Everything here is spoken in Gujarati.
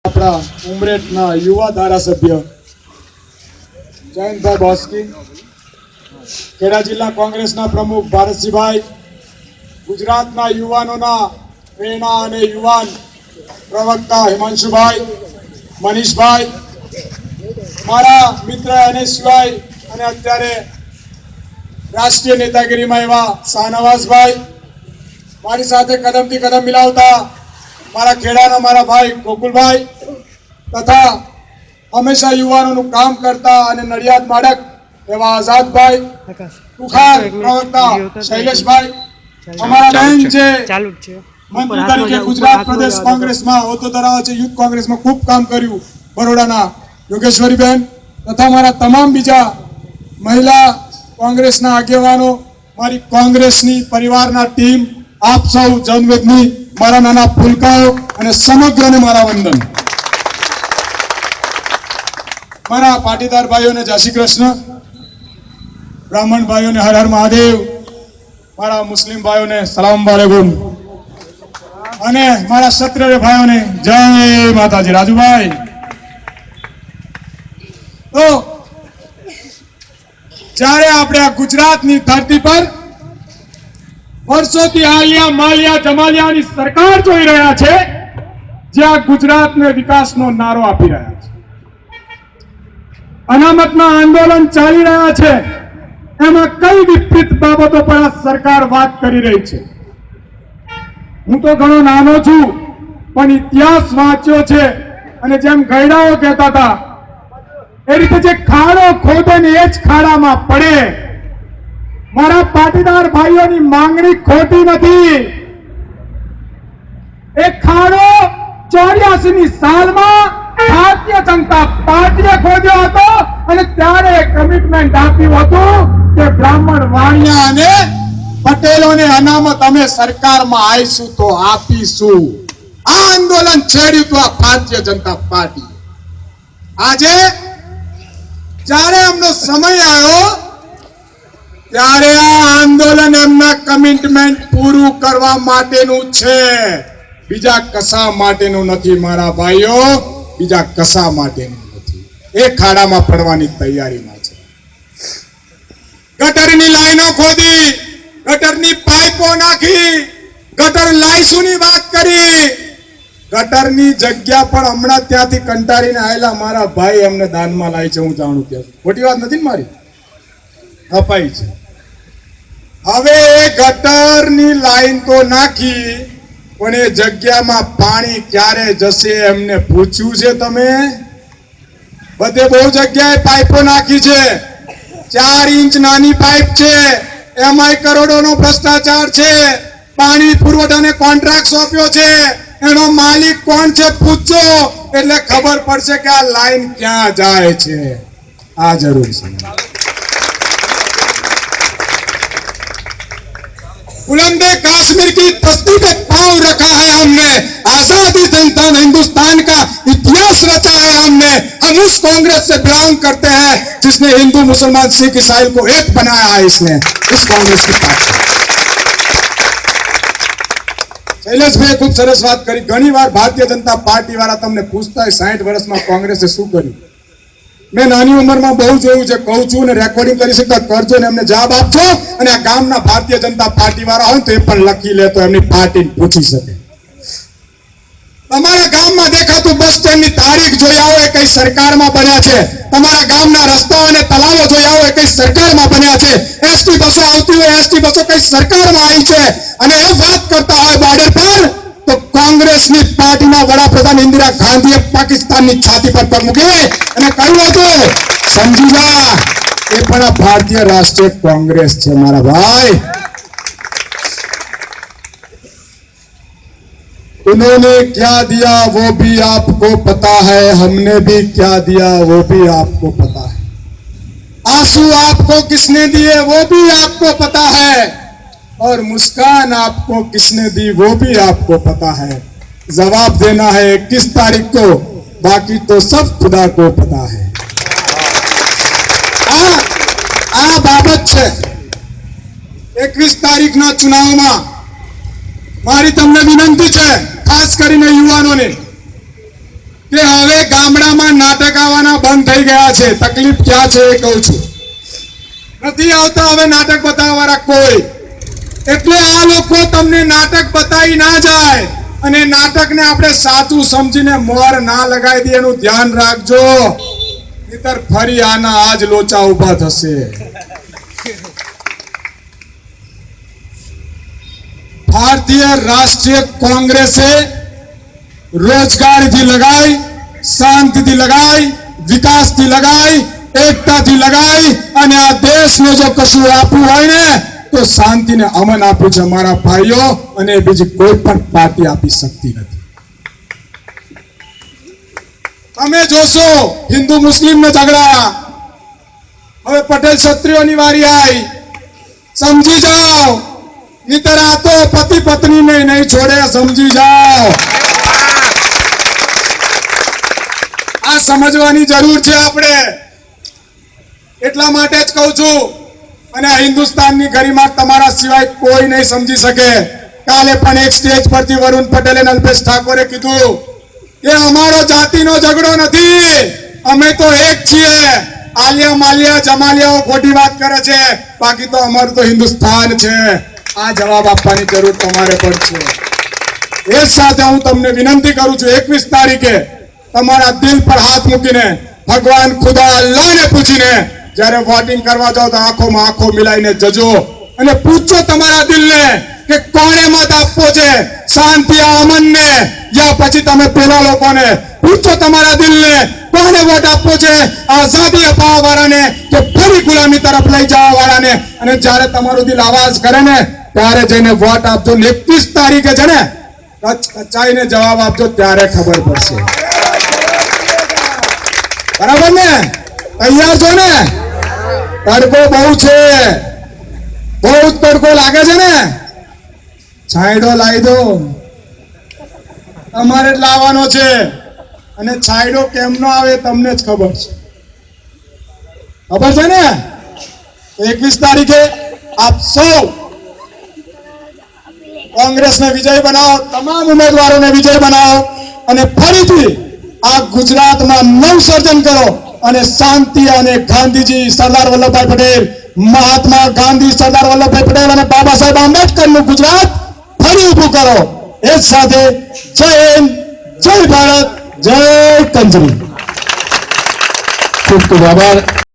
આપણા ઉમરેઠના યુવા ધારાસભ્ય જયંતભાઈ બોસ્કી, ખેડા જિલ્લા કોંગ્રેસના પ્રમુખ ભારતસિંહભાઈ, ગુજરાતના યુવાનોના પ્રેરણા અને યુવાન પ્રવક્તા હિમાંશુભાઈ, મનીષભાઈ, મારા મિત્ર એનએસભાઈ અને અત્યારે રાષ્ટ્રીય નેતાગીરીમાં એવા શાહનવાઝભાઈ, મારી સાથે કદમથી કદમ મિલાવતા મારા ખેડાના મારા ભાઈ ગોકુલભાઈ તથા હંમેશા યુવાનોનું કામ કરતા અને નડિયાદ માડક એવા આઝાદભાઈ, તુખાર પ્રવક્તા શૈલેષભાઈ, અમારા બહેન છે મંત્રી તરીકે ગુજરાત પ્રદેશ કોંગ્રેસમાં હોદ્દો ધરાવે છે, યુથ કોંગ્રેસમાં ખૂબ કામ કર્યું, બરોડાના યોગેશ્વરીબેન તથા મારા તમામ બીજા મહિલા કોંગ્રેસના આગેવાનો, મારી કોંગ્રેસની પરિવારના ટીમ, આપ સૌ જનમેદની, મારા નાના ફૂલકાઓ અને સમગ્રને મારા વંદન. મારા પાટીદાર ભાઈઓને જય શ્રી કૃષ્ણ, બ્રાહ્મણ ભાઈઓને હર હર મહાદેવ, મારા મુસ્લિમ ભાઈઓને સલામ વાલેકુમ અને મારા ક્ષત્રિય ભાઈઓને જય માતાજી. રાજુભાઈ, તો જ્યારે આપણે આ ગુજરાતની ધરતી પર વર્ષોથી આલિયા માલિયા જમાલિયાની સરકાર જોઈ રહ્યા છે, જે આ ગુજરાતને વિકાસનો નારો આપી રહ્યા છે, અનામતના આંદોલન ચાલી રહ્યા છે, એમાં કઈ વિપરીત બાબતો પર આ સરકાર વાત કરી રહી છે. હું તો ઘણો નાનો છું, પણ ઇતિહાસ વાંચ્યો છે અને જેમ ગયડાઓ કહેતા હતા એ રીતે જે ખાડો ખોદે ને એ જ ખાડામાં પડે. મારા પાટીદાર ભાઈઓની માંગણી ખોટી નથી. એ ખાડો 84 ની સાલમાં ભારતીય જનતા પાર્ટીએ ખોદ્યો હતો અને ત્યારે કમિટમેન્ટ આપ્યું હતું કે બ્રાહ્મણ વાણિયા અને પટેલોને અનામત અમે સરકારમાં આવીશું તો આપીશું. આ આંદોલન છેડ્યું હતું આ ભારતીય જનતા પાર્ટી. આજે જ્યારે એમનો સમય આવ્યો ત્યારે આ આંદોલન એમના કમિટમેન્ટ પૂરું કરવા માટેનું છે, બીજા કશા માટેનું નથી મારા ભાઈઓ, બીજા કશા માટેનું નથી. એ ખાડામાં પડવાની તૈયારીમાં છે. ગટરની લાઈનો ખોદી, ગટરની પાઇપો નાખી, ગટર લાઈસુની વાત કરી, ગટરની જગ્યા પણ હમણાં ત્યાંથી કંટાળીને આવેલા મારા ભાઈ એમને દાનમાં લાવી છે. હું જાણું ત્યાં ખોટી વાત નથી ને મારી, અપાઈ છે. હવે એ ગટરની લાઈન તો નાખી, પણ એ જગ્યામાં પાણી ક્યારે જશે એમને પૂછ્યું છે તમે? બધે બહુ જગ્યાએ પાઇપો નાખી છે, 4 ઇંચ નાની પાઇપ છે, એમાં કરોડોનો ભ્રષ્ટાચાર છે. પાણી પુરવઠાને કોન્ટ્રાક્ટ સોંપ્યો છે, એનો માલિક કોણ છે પૂછજો, એટલે ખબર પડશે કે આ લાઈન ક્યાં જાય છે. આ જરૂર છે. बुलंदे कश्मीर की धरती पे पांव रखा है हमने, आजादी जनता ने हिंदुस्तान का इतिहास रचा है हमने. हम उस कांग्रेस से बिलोंग करते हैं जिसने हिंदू मुसलमान सिख ईसाई को एक बनाया है. इसने इस कांग्रेस की पार्टी. શૈલેષભાઈ ખૂબ સરસ વાત કરી. ઘણી વાર ભારતીય જનતા પાર્ટી વાળા તમને પૂછતા હોય 60 વર્ષમાં કોંગ્રેસે શું કર્યું. મેં નાની ઉંમરમાં બહુ જોયું છે, કહું છું ને રેકોર્ડિંગ કરી શકતા કરજો ને એમને જવાબ આપજો. અને આ ગામના ભારતીય જનતા પાર્ટી વાળા હોય તો એ પણ લખી લે તો એમની પાર્ટીને પૂછી શકે. તમારા ગામમાં દેખાતું બસ સ્ટેન્ડની તારીખ જોઈ આવો એ કઈ સરકારમાં બન્યા છે. તમારા ગામના રસ્તાઓ અને તલાવો જોઈ આવો એ કઈ સરકારમાં બન્યા છે. એસટી બસો આવતી હોય, એસટી બસો કઈ સરકારમાં આવી છે. અને એ વાત કરતા હોય બોર્ડર પર તો કોંગ્રેસની પાર્ટીના વડાપ્રધાન ઇન્દિરા ગાંધીએ પાકિસ્તાનની છાતી પર પગ મૂકી અને કહ્યું હતું સમજી જા, એ પણ આ ભારતીય રાષ્ટ્રીય કોંગ્રેસ છે મારા ભાઈ. उन्होंने क्या दिया वो भी आपको पता है, हमने भी क्या दिया वो भी आपको पता है. आंसू आपको किसने दिए वो भी आपको पता है, और मुस्कान आपको किसने दी वो भी आपको पता है. जवाब देना है 21 तारीख को, बाकी तो सब खुदा को पता है. આ બાબત છે 21 તારીખના ચુનાવમાં મારી તમને વિનંતી છે, ખાસ કરીને યુવાનોને કે હવે ગામડામાં નાટક આવવાના બંધ થઈ ગયા છે. તકલીફ ક્યાં છે એ કહું છું. નથી આવતા હવે નાટક બતાવવાવાળા કોઈ. એટલે આ લોકો તમને નાટક બતાવી ના જાય અને નાટકને આપણે સાચું સમજીને મોર ના લગાવી દે એનું ધ્યાન રાખજો. નહીંતર ફરી આના આજ લોચા ઉભા થશે. ભારતીય રાષ્ટ્રીય કોંગ્રેસે રોજગારીથી લગાઈ, શાંતિથી લગાઈ, વિકાસથી લગાઈ, એકતાથી લગાઈ અને આ દેશને જો કશું આપવું હોય ને તો શાંતિને અમન આપ્યું છે મારા ભાઈઓ, અને બીજી કોઈ પણ પાર્ટી આપી શકતી નથી. તમે જોશો હિન્દુ મુસ્લિમ નો ઝઘડા, હવે પટેલ ક્ષત્રિયોની વારી આવી. સમજી જાઓ, નહીતર આ તો પતિ પત્ની ને નહીં છોડે. સમજી જાઓ, આ સમજવાની જરૂર છે આપણે. એટલા માટે જ કહું છું. અને આ હિન્દુસ્તાનની ગરિમા તમારા સિવાય કોઈ નહીં સમજી શકે. કાલે પણ એક સ્ટેજ પરથી વરુણ પટેલે અને અલ્પેશ ઠાકોરે કીધું કે અમારો જાતિનો ઝઘડો નથી, અમે તો એક છીએ. આલિયા માલિયા જમાલિયાઓ ખોટી વાત કરે છે, બાકી તો અમારું તો હિન્દુસ્તાન છે. આ જવાબ આપવાની જરૂર તમારે પડશે. એ સાથે હું તમને વિનંતી કરું છું, 21 તારીખે તમારા દિલ પર હાથ મૂકીને ભગવાન ખુદા અલ્લાહને પૂછીને જ્યારે વોટિંગ કરવા જાઓ તો આંખોમાં આંખો મિલાઈને જજો અને પૂછો તમારા દિલને કે કોને મત આપવો છે, શાંતિ અમનને યા પછી તમે પેલા લોકોને. પૂછો તમારા દિલને કોને વોટ આપવો છે, આઝાદી અપાવવા વાળાને કે ફરી ગુલામી તરફ લઈ જવા વાળાને. અને જ્યારે તમારું દિલ આવાજ કરે ને ત્યારે જઈને વોટ આપજો. 21 તારીખે છે ને કચાઈને જવાબ આપજો, ત્યારે ખબર પડશે. બરાબર ને? તૈયાર છો ને? તડકો બહુ છે, બહુ જ તડકો લાગે છે ને. છાંયડો લાવી દો, તમારે જ લાવવાનો છે. અને છાંયડો કેમનો આવે તમને જ ખબર છે. ખબર છે ને? 21 તારીખે આપ સૌ કોંગ્રેસને વિજય બનાવો, તમામ ઉમેદવારોને વિજય બનાવો અને ફરીથી આ ગુજરાતમાં નવસર્જન કરો અને શાંતિ અને ગાંધીજી, સરદાર વલ્લભભાઈ પટેલ, મહાત્મા ગાંધી, સરદાર વલ્લભભાઈ પટેલ અને બાબા સાહેબ આંબેડકરનું ગુજરાત ફરી ઊભું કરો. એ જ સાથે જય હિન્દ, જય ભારત, જય કંજરી. ખૂબ ખૂબ આભાર.